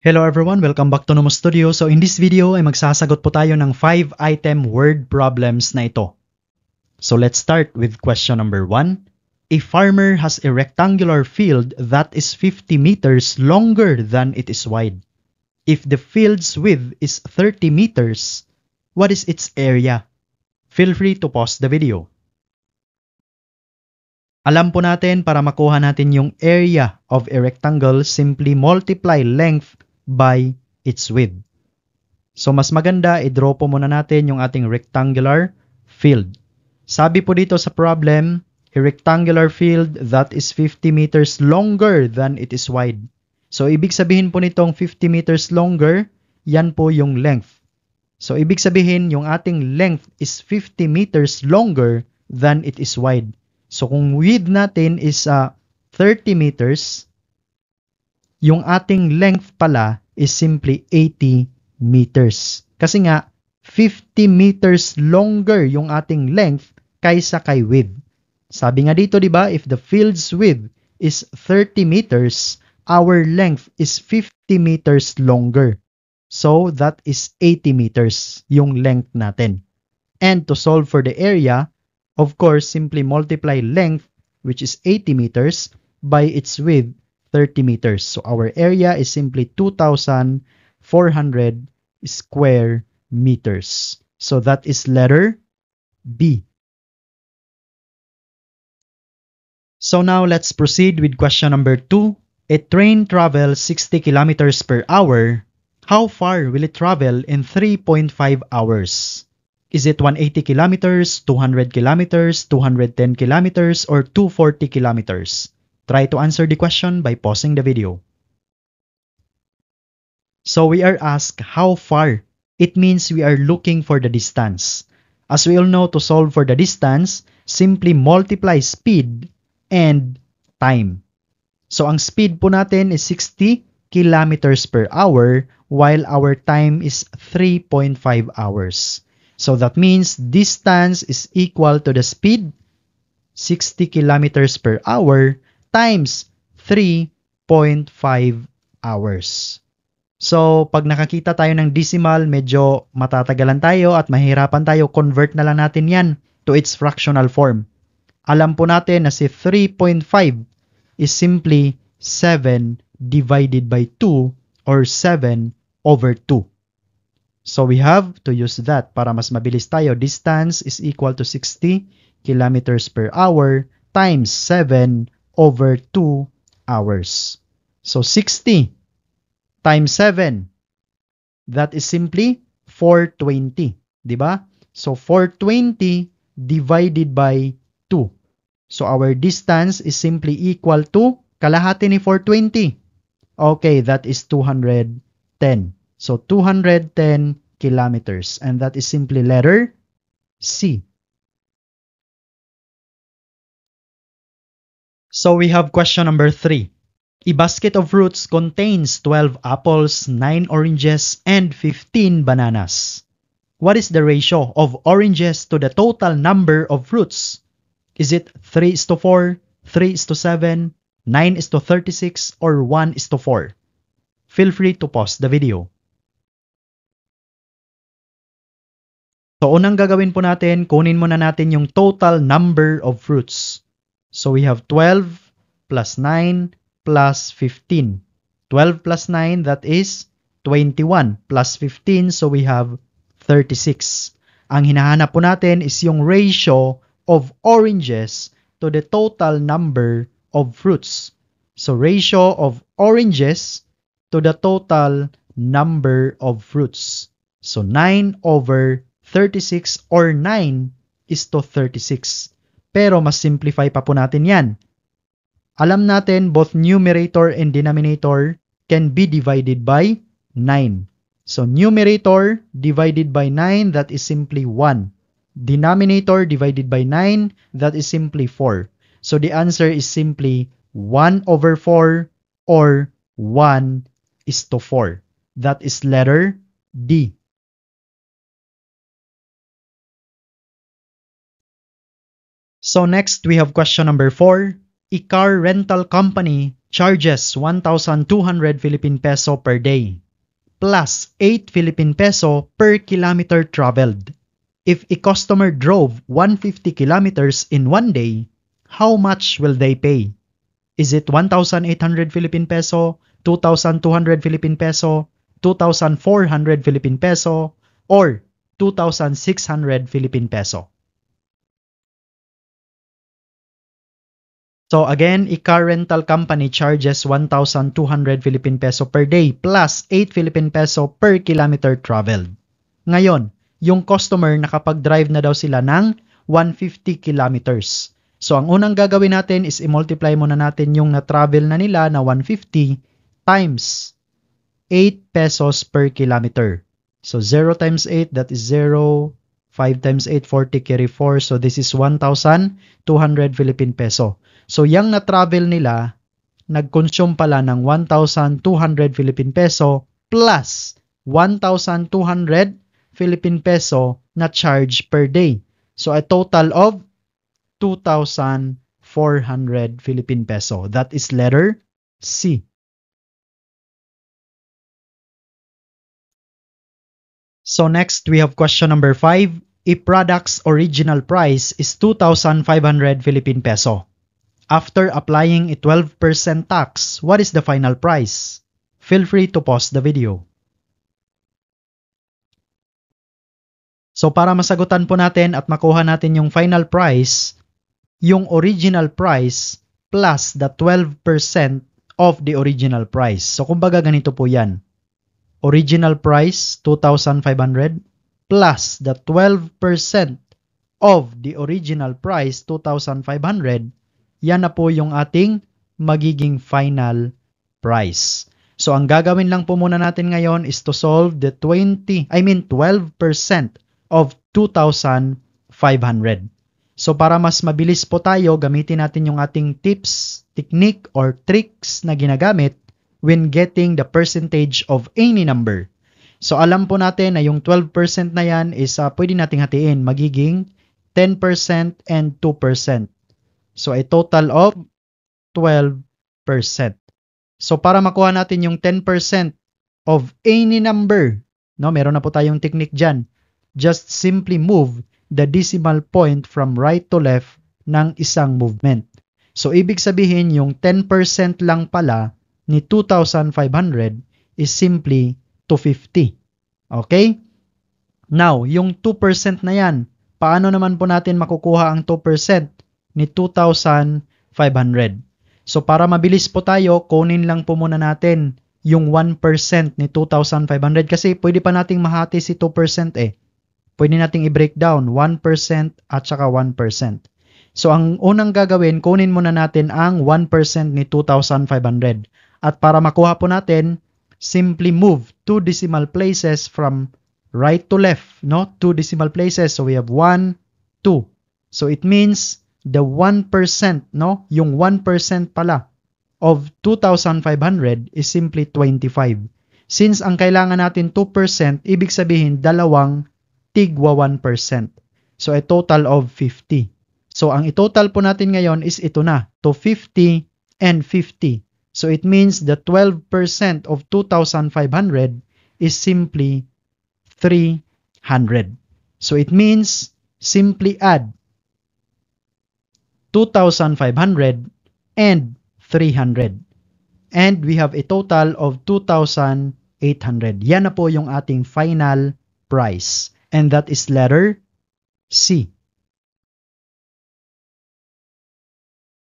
Hello everyone, welcome back to Nomo Studio. So in this video ay magsasagot po tayo ng 5-item word problems na ito. So let's start with question number 1. A farmer has a rectangular field that is 50 meters longer than it is wide. If the field's width is 30 meters, what is its area? Feel free to pause the video. Alam po natin para makuha natin yung area of a rectangle, simply multiply length by its width. So mas maganda, i-draw po muna natin yung ating rectangular field. Sabi po dito sa problem, a rectangular field that is 50 meters longer than it is wide. So ibig sabihin po nitong 50 meters longer, yan po yung length. So ibig sabihin yung ating length is 50 meters longer than it is wide. So kung width natin is 30 meters, yung ating length pala is simply 80 meters. Kasi nga, 50 meters longer yung ating length kaysa kay width. Sabi nga dito, di ba, if the field's width is 30 meters, our length is 50 meters longer. So that is 80 meters yung length natin. And to solve for the area, of course, simply multiply length, which is 80 meters, by its width, 30 meters. So our area is simply 2,400 square meters. So that is letter B. So now let's proceed with question number 2. A train travels 60 kilometers per hour. How far will it travel in 3.5 hours? Is it 180 kilometers, 200 kilometers, 210 kilometers, or 240 kilometers? Try to answer the question by pausing the video. So we are asked how far. It means we are looking for the distance. As we all know, to solve for the distance, simply multiply speed and time. So ang speed po natin is 60 kilometers per hour while our time is 3.5 hours. So that means distance is equal to the speed, 60 kilometers per hour, times 3.5 hours. So, pag nakakita tayo ng decimal, medyo matatagalan tayo at mahirapan tayo. Convert na lang natin yan to its fractional form. Alam po natin na si 3.5 is simply 7 divided by 2 or 7 over 2. So we have to use that para mas mabilis tayo. Distance is equal to 60 kilometers per hour times 7 over 2 hours. So 60 times 7, that is simply 420. Diba? So 420 divided by 2. So our distance is simply equal to kalahati ni 420. Okay, that is 210. So 210 kilometers, and that is simply letter C. So we have question number 3. A basket of fruits contains 12 apples, 9 oranges, and 15 bananas. What is the ratio of oranges to the total number of fruits? Is it 3:4, 3:7, 9:36, or 1:4? Feel free to pause the video. So unang gagawin po natin, kunin muna natin yung total number of fruits. So we have 12 plus 9 plus 15. 12 plus 9, that is 21 plus 15, so we have 36. Ang hinahanap po natin is yung ratio of oranges to the total number of fruits. So ratio of oranges to the total number of fruits. So 9 over 36 or 9 is to 36. Pero mas simplify pa po natin yan. Alam natin both numerator and denominator can be divided by 9. So numerator divided by 9, that is simply 1. Denominator divided by 9, that is simply 4. So the answer is simply 1 over 4 or 1:4. That is letter D. So next, we have question number 4. a car rental company charges 1,200 Philippine peso per day plus 8 Philippine peso per kilometer traveled. If a customer drove 150 kilometers in one day, how much will they pay? Is it 1,800 Philippine peso, 2,200 Philippine peso, 2,400 Philippine peso, or 2,600 Philippine peso? So again, a car rental company charges 1,200 Philippine peso per day plus 8 Philippine peso per kilometer traveled. Ngayon, yung customer nakapag-drive na daw sila ng 150 kilometers. So ang unang gagawin natin is i-multiply muna natin yung na-travel na nila na 150 times 8 pesos per kilometer. So 0 times 8, that is 0. 5 times 8, 40, carry 4. So this is 1,200 Philippine peso. So yung na-travel nila, nag-consume pala ng 1,200 Philippine peso plus 1,200 Philippine peso na charge per day. So a total of 2,400 Philippine peso. That is letter C. So next, we have question number 5. A product's original price is 2,500 Philippine peso. After applying a 12% tax, what is the final price? Feel free to pause the video. So para masagutan po natin at makuha natin yung final price, yung original price plus the 12% of the original price. So kumbaga ganito po yan. Original price, 2,500 plus the 12% of the original price, 2,500, yan na po yung ating magiging final price. So ang gagawin lang po muna natin ngayon is to solve the 12% of 2,500. So para mas mabilis po tayo, gamitin natin yung ating tips, technique, or tricks na ginagamit when getting the percentage of any number. So alam po natin na yung 12% na yan is pwede nating hatiin, magiging 10% and 2%. So a total of 12%. So para makuha natin yung 10% of any number, no, meron na po tayong technique dyan. Just simply move the decimal point from right to left ng isang movement. So ibig sabihin yung 10% lang pala ni 2,500 is simply 250. Okay? Now, yung 2% na yan, paano naman po natin makukuha ang 2% ni 2,500? So para mabilis po tayo, kunin lang po muna natin yung 1% ni 2,500 kasi pwede pa nating mahati si 2% eh. Pwede nating i-breakdown 1% at saka 1%. So ang unang gagawin, kunin muna natin ang 1% ni 2,500. At para makuha po natin, simply move 2 decimal places from right to left, no? 2 decimal places. So we have 1, 2. So it means the 1%, no? Yung 1% pala of 2,500 is simply 25. Since ang kailangan natin 2%, ibig sabihin dalawang tigwa 1%. So a total of 50. So ang itotal po natin ngayon is ito na, 250 and 50. So it means the 12% of 2,500 is simply 300. So it means simply add 2,500 and 300. And we have a total of 2,800. Yan na po yung ating final price. And that is letter C.